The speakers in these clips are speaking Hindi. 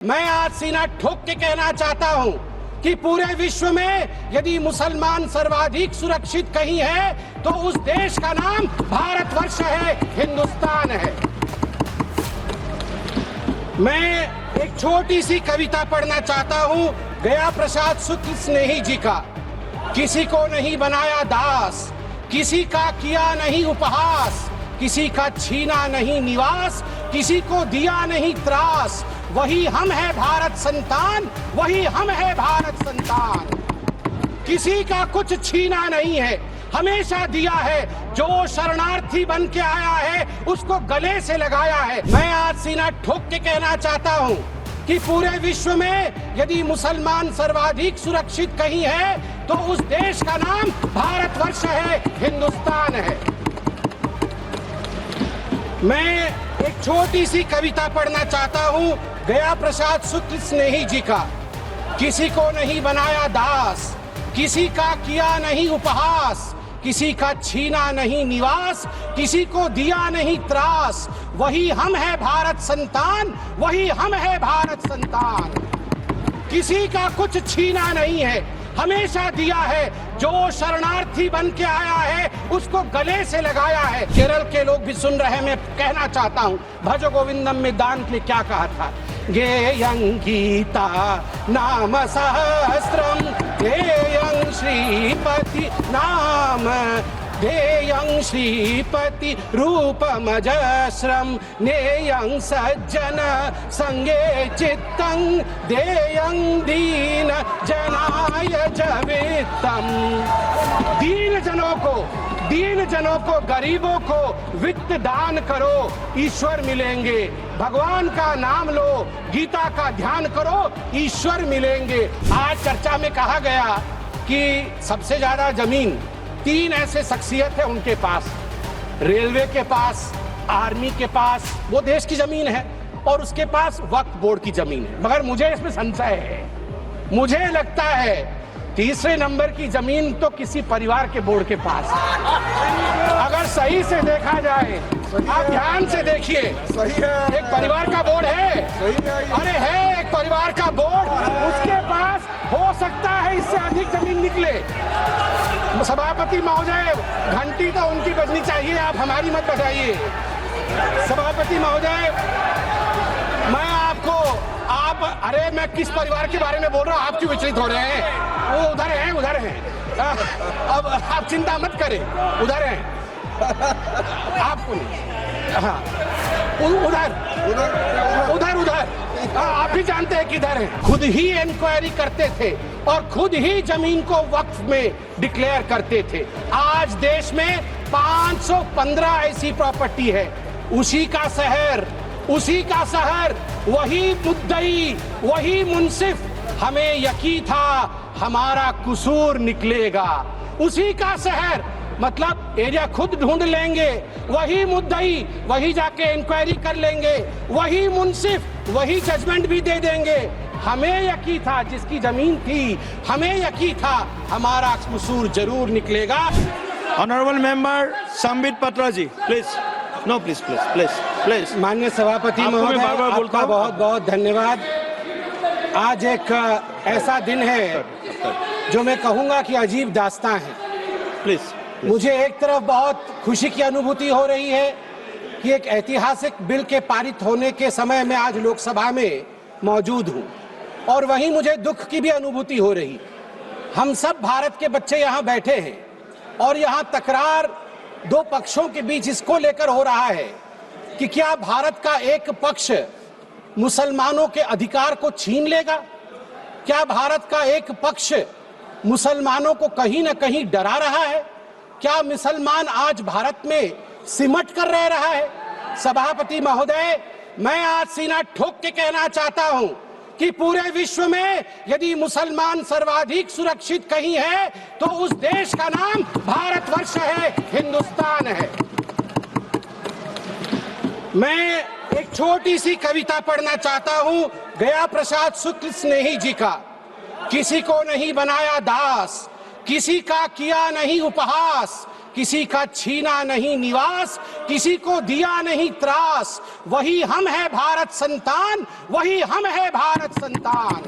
मैं आज सीना ठोक के कहना चाहता हूं कि पूरे विश्व में यदि मुसलमान सर्वाधिक सुरक्षित कहीं है तो उस देश का नाम भारतवर्ष है, हिंदुस्तान है। मैं एक छोटी सी कविता पढ़ना चाहता हूं गया प्रसाद शुक्ल स्नेही जी का। किसी को नहीं बनाया दास, किसी का किया नहीं उपहास, किसी का छीना नहीं निवास, किसी को दिया नहीं त्रास, वही हम है भारत संतान, वही हम है भारत संतान। किसी का कुछ छीना नहीं है, हमेशा दिया है, जो शरणार्थी बन के आया है उसको गले से लगाया है। मैं आज सीना ठोक के कहना चाहता हूं कि पूरे विश्व में यदि मुसलमान सर्वाधिक सुरक्षित कहीं है तो उस देश का नाम भारतवर्ष है, हिंदुस्तान है। मैं एक छोटी सी कविता पढ़ना चाहता हूं गया प्रसाद शुक्ल स्नेही जी का। किसी को नहीं बनाया दास, किसी का किया नहीं उपहास, किसी का छीना नहीं निवास, किसी को दिया नहीं त्रास, वही हम है भारत संतान, वही हम है भारत संतान। किसी का कुछ छीना नहीं है, हमेशा दिया है, जो शरणार्थी बन के आया है उसको गले से लगाया है। केरल के लोग भी सुन रहे हैं, मैं कहना चाहता हूं भज गोविंदम में दान ने क्या कहा था। गेयं गीता नाम सहस्त्रम, गेयं श्रीपति नाम, गेयं श्रीपति रूपमजस्रम, नेयं सज्जन संगे चित्तं, देयं दीन जनाय जवित्तम। दीन जनों को गरीबों को वित्त दान करो, ईश्वर मिलेंगे। भगवान का नाम लो, गीता का ध्यान करो, ईश्वर मिलेंगे। आज चर्चा में कहा गया कि सबसे ज्यादा जमीन 3 ऐसे शख्सियत है उनके पास, रेलवे के पास, आर्मी के पास, वो देश की जमीन है, और उसके पास वक्फ बोर्ड की जमीन है। मगर मुझे इसमें संशय है, मुझे लगता है तीसरे नंबर की जमीन तो किसी परिवार के बोर्ड के पास है। अगर सही से देखा जाए, आप ध्यान से देखिए, एक परिवार का बोर्ड है, अरे है एक परिवार का बोर्ड, उसके पास हो सकता है इससे अधिक जमीन निकले। सभापति महोदय, घंटी तो उनकी बजनी चाहिए, आप हमारी मत बजाइए। सभापति महोदय, मैं आपको, आप, अरे मैं किस परिवार के बारे में बोल रहा हूँ, आप क्यों विचलित हो रहे हैं? वो उधर हैं, उधर हैं। अब आप चिंता मत करें, उधर हैं। आपको हाँ, उधर आप भी जानते हैं किधर हैं। खुद ही इंक्वायरी करते थे और खुद ही जमीन को वक्फ में डिक्लेयर करते थे। आज देश में 515 ऐसी प्रॉपर्टी है, उसी का शहर, वही मुद्दई, वही मुंसिफ। हमें यकीन था हमारा कसूर निकलेगा। उसी का शहर, मतलब एरिया खुद ढूंढ लेंगे, वही मुद्दई, वही जाके इंक्वायरी कर लेंगे, वही मुंसिफ, वही जजमेंट भी दे देंगे। हमें यकीन था, जिसकी जमीन थी, हमें यकीन था हमारा कसूर जरूर निकलेगा। ऑनरेबल मेंबर संबित पत्रा जी, प्लीज। No please. माननीय सभापति महोदय, आपका बहुत बहुत धन्यवाद। आज एक ऐसा दिन है जो मैं कहूंगा कि अजीब दास्तां है। प्लीज। मुझे एक तरफ बहुत खुशी की अनुभूति हो रही है कि एक ऐतिहासिक बिल के पारित होने के समय में आज लोकसभा में मौजूद हूं, और वहीं मुझे दुख की भी अनुभूति हो रही। हम सब भारत के बच्चे यहाँ बैठे हैं और यहाँ तकरार 2 पक्षों के बीच इसको लेकर हो रहा है कि क्या भारत का एक पक्ष मुसलमानों के अधिकार को छीन लेगा? क्या भारत का एक पक्ष मुसलमानों को कहीं न कहीं डरा रहा है? क्या मुसलमान आज भारत में सिमट कर रह रहा है? सभापति महोदय, मैं आज सीना ठोक के कहना चाहता हूं कि पूरे विश्व में यदि मुसलमान सर्वाधिक सुरक्षित कहीं है तो उस देश का नाम भारतवर्ष है, हिंदुस्तान है। मैं एक छोटी सी कविता पढ़ना चाहता हूं गया प्रसाद शुक्ल स्नेही जी का। किसी को नहीं बनाया दास, किसी का किया नहीं उपहास, किसी का छीना नहीं निवास, किसी को दिया नहीं त्रास, वही हम है भारत संतान, वही हम है भारत संतान।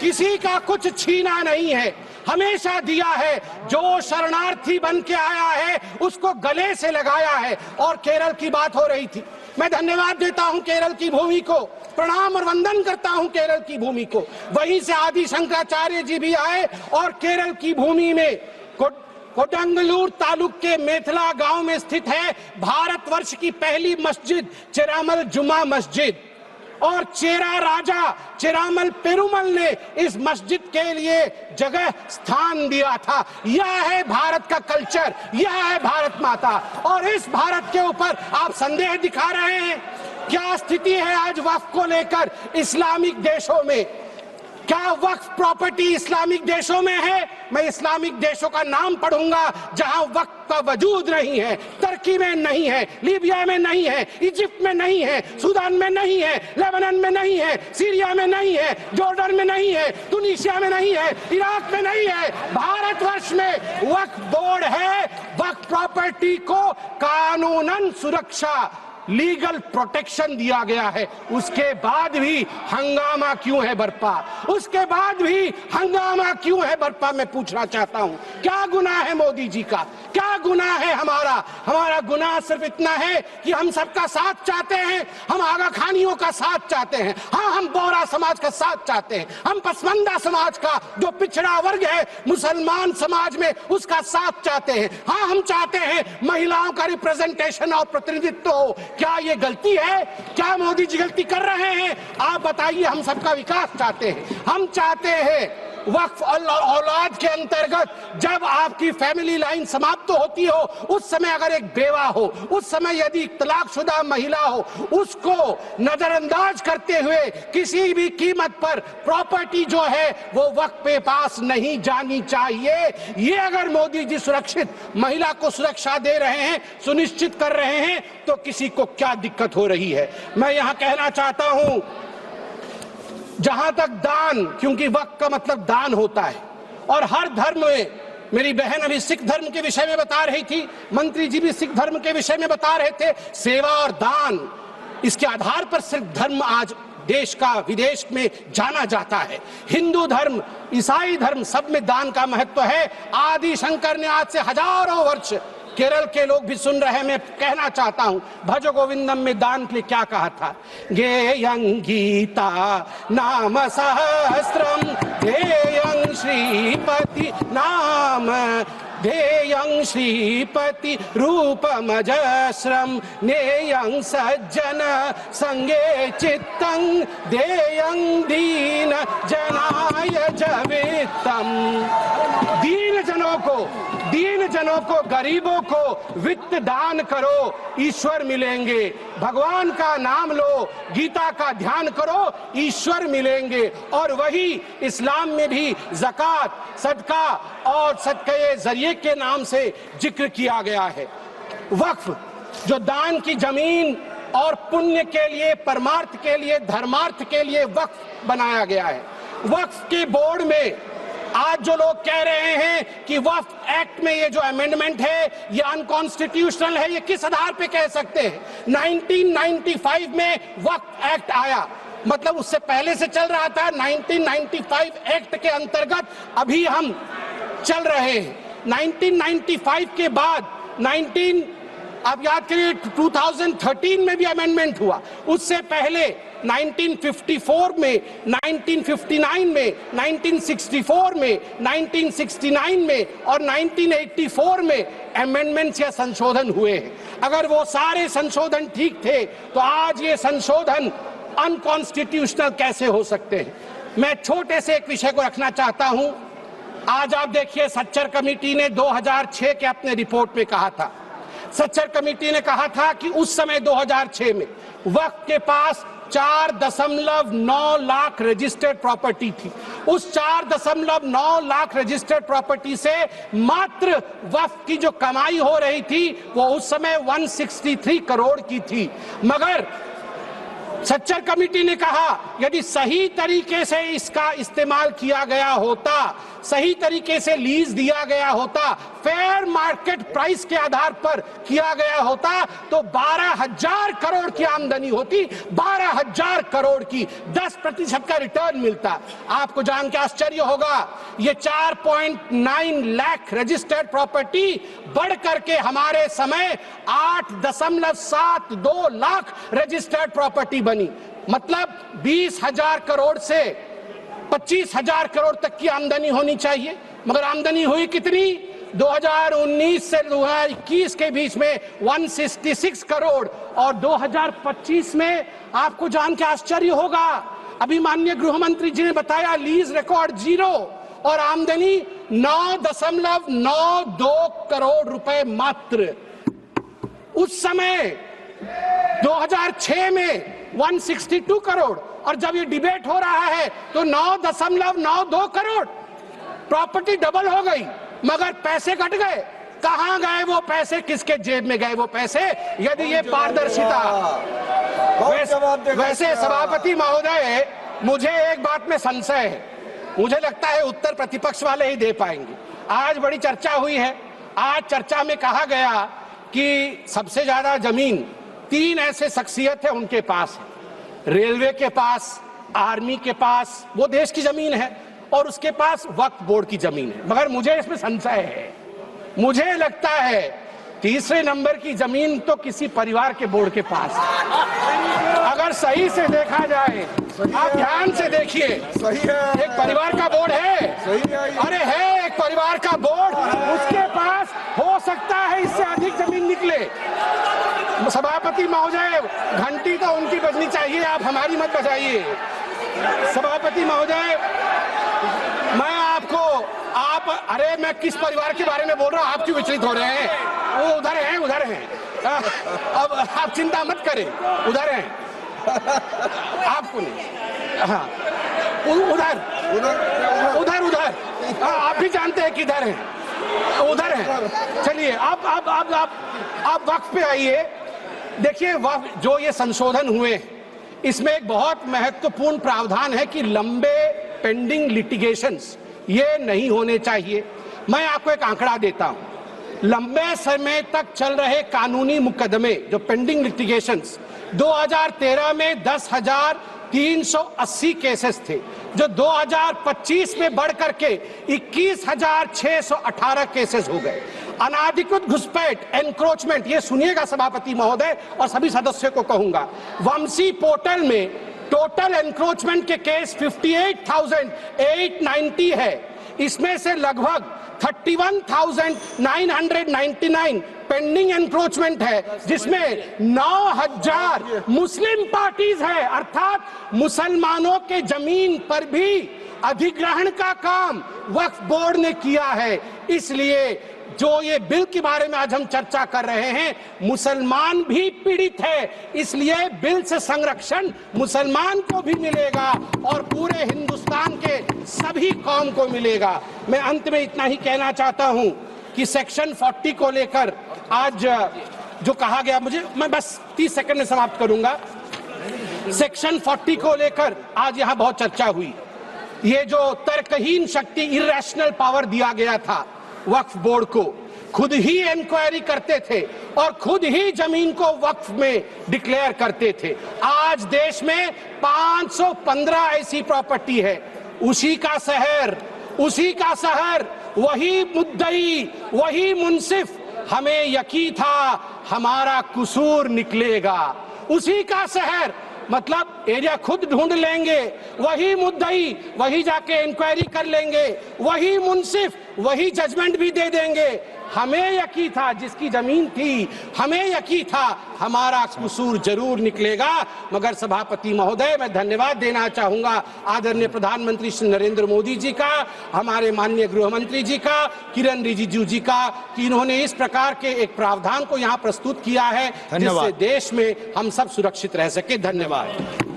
किसी का कुछ छीना नहीं है, हमेशा दिया है। जो शरणार्थी बन के आया है उसको गले से लगाया है। और केरल की बात हो रही थी, मैं धन्यवाद देता हूं केरल की भूमि को, प्रणाम और वंदन करता हूं केरल की भूमि को। वहीं से आदि शंकराचार्य जी भी आए और केरल की भूमि में कोडंगलूर तालुक के मेथला गांव में स्थित है भारतवर्ष की पहली मस्जिद चेरामल जुमा मस्जिद। और चेरा राजा चेरामल पेरुमल ने इस मस्जिद के लिए जगह स्थान दिया था। यह है भारत का कल्चर, यह है भारत माता। और इस भारत के ऊपर आप संदेह दिखा रहे हैं। क्या स्थिति है आज वक्फ को लेकर इस्लामिक देशों में? क्या वक्फ प्रॉपर्टी इस्लामिक देशों में है? मैं इस्लामिक देशों का नाम पढ़ूंगा जहां वक्फ का वजूद नहीं है। तुर्की में नहीं है, लीबिया में नहीं है, इजिप्ट में नहीं है, सूडान में नहीं है, लेबनान में नहीं है, सीरिया में नहीं है, जॉर्डन में नहीं है, तुनीसिया में नहीं है, इराक में नहीं है। भारतवर्ष में वक्फ बोर्ड है। वक्फ प्रॉपर्टी को कानूनन सुरक्षा, लीगल प्रोटेक्शन दिया गया है। उसके बाद भी हंगामा क्यों है बरपा? उसके बाद भी हंगामा क्यों है बरपा? मैं पूछना चाहता हूं, क्या गुनाह है मोदी जी का? क्या गुनाह है हमारा? हमारा गुनाह सिर्फ इतना है कि हम सबका साथ चाहते हैं, हम आगा खानियों का साथ चाहते हैं, हाँ हम बोहरा समाज का साथ चाहते हैं, हम पसमंदा समाज का जो पिछड़ा वर्ग है मुसलमान समाज में उसका साथ चाहते हैं, हाँ हम चाहते हैं महिलाओं का रिप्रेजेंटेशन और प्रतिनिधित्व हो। क्या ये गलती है? क्या मोदी जी गलती कर रहे हैं? आप बताइए। हम सबका विकास चाहते हैं, हम चाहते हैं वक्फ औलाद के अंतर्गत जब आपकी फैमिली लाइन समाप्त होती हो उस समय अगर एक बेवा हो, उस समय यदि तलाकशुदा महिला हो, उसको नजरअंदाज करते हुए किसी भी कीमत पर प्रॉपर्टी जो है वो वक्फ पे पास नहीं जानी चाहिए। ये अगर मोदी जी सुरक्षित महिला को सुरक्षा दे रहे हैं, सुनिश्चित कर रहे हैं, तो किसी को क्या दिक्कत हो रही है? मैं यहां कहना चाहता हूं, जहां तक दान, क्योंकि वक्फ का मतलब दान होता है और हर धर्म में, मेरी बहन अभी सिख धर्म के विषय में बता रही थी, मंत्री जी भी सिख धर्म के विषय में बता रहे थे, सेवा और दान, इसके आधार पर सिर्फ धर्म आज देश का विदेश में जाना जाता है। हिंदू धर्म, ईसाई धर्म, सब में दान का महत्व है। आदि शंकर ने आज से हजारों वर्ष, केरल के लोग भी सुन रहे हैं, मैं कहना चाहता हूं, भज गोविंदम में दान के लिए क्या कहा था? गेयं गीता नाम सहस्त्रम ध्येयं श्रीपति नाम, ध्येयं श्रीपति रूपमजस्रम, नेयं सज्जन संगे चित्तं, ध्येयं दीन जनाय जवित्तम। दीन जनों को, गरीबों को वित्त दान करो, ईश्वर मिलेंगे। भगवान का नाम लो, गीता का ध्यान करो, ईश्वर मिलेंगे। और वही इस्लाम में भी ज़कात, सदका और सदक़े जरिए के नाम से जिक्र किया गया है। वक्फ जो दान की जमीन और पुण्य के लिए, परमार्थ के लिए, धर्मार्थ के लिए वक्फ बनाया गया है। वक्फ के बोर्ड में आज जो लोग कह रहे हैं कि वक्फ एक्ट में ये जो अमेंडमेंट है ये अनकॉन्स्टिट्यूशनल है, ये किस आधार पे कह सकते हैं? 1995 में वक्फ एक्ट आया, मतलब उससे पहले से चल रहा था। 1995 एक्ट के अंतर्गत अभी हम चल रहे हैं। 1995 के बाद आप याद करिए 2013 में भी अमेंडमेंट हुआ। उससे पहले 1954 में, 1959 में, 1964 में, 1969 में और 1984 में अमेंडमेंट्स या संशोधन हुए हैं। अगर वो सारे संशोधन ठीक थे तो आज ये संशोधन अनकॉन्स्टिट्यूशनल कैसे हो सकते हैं? मैं छोटे से एक विषय को रखना चाहता हूं। आज आप देखिए, सच्चर कमेटी ने 2006 के अपने रिपोर्ट में कहा था, सच्चर कमेटी ने कहा था कि उस समय 2006 में वक्फ के पास 4.9 लाख रजिस्टर्ड प्रॉपर्टी थी। उस 4.9 लाख रजिस्टर्ड प्रॉपर्टी से मात्र वक्फ की जो कमाई हो रही थी वो उस समय 163 करोड़ की थी। मगर सच्चर कमेटी ने कहा यदि सही तरीके से इसका इस्तेमाल किया गया होता, सही तरीके से लीज दिया गया होता, फेयर मार्केट प्राइस के आधार पर किया गया होता तो 12,000 करोड़ की आमदनी होती, 12,000 करोड़ की, 10% का रिटर्न मिलता। आपको जान के आश्चर्य होगा ये 4.9 लाख रजिस्टर्ड प्रॉपर्टी बढ़ करके हमारे समय 8.72 लाख रजिस्टर्ड प्रॉपर्टी बनी। मतलब 20,000 करोड़ से 25,000 करोड़ तक की आमदनी होनी चाहिए, मगर आमदनी हुई कितनी? 2019 से 2021 के बीच में 166 करोड़, और 2025 में आपको जान के आश्चर्य होगा, अभी माननीय गृह मंत्री जी ने बताया लीज रिकॉर्ड 0 और आमदनी 9.92 करोड़ रुपए मात्र। उस समय 2006 में 162 करोड़, और जब ये डिबेट हो रहा है तो 9.92 करोड़। प्रॉपर्टी डबल हो गई मगर पैसे घट गए। कहां गए वो पैसे, किसके जेब में गए वो पैसे? यदि ये पारदर्शिता। वैसे सभापति महोदय, मुझे एक बात में संशय है, मुझे लगता है उत्तर प्रतिपक्ष वाले ही दे पाएंगे। आज बड़ी चर्चा हुई है, आज चर्चा में कहा गया कि सबसे ज्यादा जमीन 3 ऐसे शख्सियत है उनके पास है, रेलवे के पास, आर्मी के पास, वो देश की जमीन है, और उसके पास वक्फ बोर्ड की जमीन है। मगर मुझे इसमें संशय है, मुझे लगता है तीसरे नंबर की जमीन तो किसी परिवार के बोर्ड के पास है। अगर सही से देखा जाए, आप ध्यान से देखिए, एक परिवार का बोर्ड है, अरे है एक परिवार का बोर्ड, उसके पास हो सकता है इससे अधिक जमीन निकले। सभापति महोदय, घंटी तो उनकी बजनी चाहिए, आप हमारी मत बजाइए। सभापति महोदय, मैं आपको, आप, अरे मैं किस परिवार के बारे में बोल रहा हूँ, आप क्यों विचलित हो रहे हैं? वो उधर हैं, उधर हैं। अब आप चिंता मत करें, उधर हैं, आपको नहीं। हाँ, उधर उधर उधर, आप भी जानते हैं किधर हैं, उधर हैं। चलिए आप वक्फ पे आइए। देखिए, वक्फ जो ये संशोधन हुए, इसमें एक बहुत महत्वपूर्ण प्रावधान है कि लंबे पेंडिंग लिटिगेशंस ये नहीं होने चाहिए। मैं आपको एक आंकड़ा देता हूं, लंबे समय तक चल रहे कानूनी मुकदमे जो पेंडिंग लिटिगेशंस 2013 में 10,380 केसेस थे, जो 2025 में बढ़ करके 21,618 केसेस हो गए। अनाधिकृत घुसपैठ, एनक्रोचमेंट, ये सुनिएगा सभापति महोदय और सभी सदस्यों को कहूंगा, वंशी पोर्टल में टोटल एनक्रोचमेंट के केस 58,890 है। इसमें से लगभग 31,999 पेंडिंग एनक्रोचमेंट है, जिसमें 9,000 मुस्लिम पार्टीज है, अर्थात मुसलमानों के जमीन पर भी अधिग्रहण का काम वक्फ बोर्ड ने किया है। इसलिए जो ये बिल के बारे में आज हम चर्चा कर रहे हैं, मुसलमान भी पीड़ित है, इसलिए बिल से संरक्षण मुसलमान को भी मिलेगा और पूरे हिंदुस्तान के सभी कौम को मिलेगा। मैं अंत में इतना ही कहना चाहता हूं कि सेक्शन 40 को लेकर आज जो कहा गया, मैं बस 30 सेकंड में समाप्त करूंगा। सेक्शन 40 को लेकर आज यहां बहुत चर्चा हुई। ये जो तर्कहीन शक्ति, इरैशनल पावर दिया गया था वक्फ बोर्ड को, खुद ही इंक्वायरी करते थे और खुद ही जमीन को वक्फ में डिक्लेयर करते थे। आज देश में 515 ऐसी प्रॉपर्टी है, उसी का शहर, वही मुद्दई, वही मुंसिफ। हमें यकीन था हमारा कसूर निकलेगा। उसी का शहर, मतलब एरिया खुद ढूंढ लेंगे, वही मुद्दई, वही जाके इंक्वायरी कर लेंगे, वही मुंसिफ, वही जजमेंट भी दे देंगे। हमें यकीन था, जिसकी जमीन थी, हमें यकीन था हमारा कसूर जरूर निकलेगा। मगर सभापति महोदय, मैं धन्यवाद देना चाहूंगा आदरणीय प्रधानमंत्री श्री नरेंद्र मोदी जी का, हमारे माननीय गृह मंत्री जी का, किरण रिजिजू जी का, कि इन्होंने इस प्रकार के एक प्रावधान को यहाँ प्रस्तुत किया है जिससे देश में हम सब सुरक्षित रह सके। धन्यवाद।